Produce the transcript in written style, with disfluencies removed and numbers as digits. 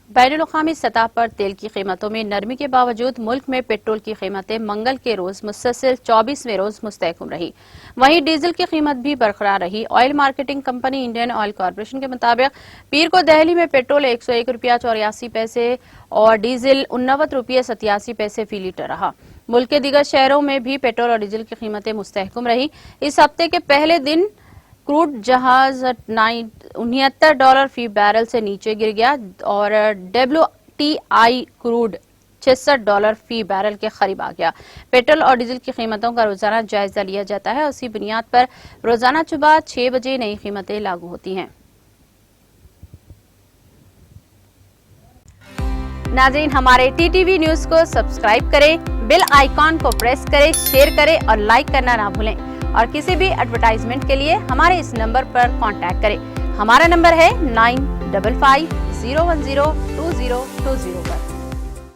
बैनुल अक़वामी सतह पर तेल की कीमतों में नरमी के बावजूद मुल्क में पेट्रोल की कीमतें मंगल के रोज मुसलसल 24वें रोज मुस्तहकम रही। वहीं डीजल की कीमत भी बरकरार रही। Oil marketing company Indian oil corporation के मुताबिक पीर को दहली में पेट्रोल 101 रुपया 84 पैसे और डीजल 89 रुपये 87 पैसे फी लीटर रहा। मुल्क के दीगर शहरों में भी पेट्रोल और डीजल की कीमतें मुस्तहकम रही। इस हफ्ते के पहले दिन क्रूड जहाज $69 फी बैरल से नीचे गिर गया और WTI क्रूड $66 फी बैरल के करीब आ गया। पेट्रोल और डीजल की कीमतों का रोजाना जायजा लिया जाता है। उसी बुनियाद पर रोजाना सुबह 6 बजे नई कीमतें लागू होती हैं। नाज़रीन, हमारे TTV न्यूज को सब्सक्राइब करें, बेल आइकॉन को प्रेस करें, शेयर करें और लाइक करना ना भूलें। और किसी भी एडवर्टाइजमेंट के लिए हमारे इस नंबर पर कांटेक्ट करें। हमारा नंबर है 9550102020 पर।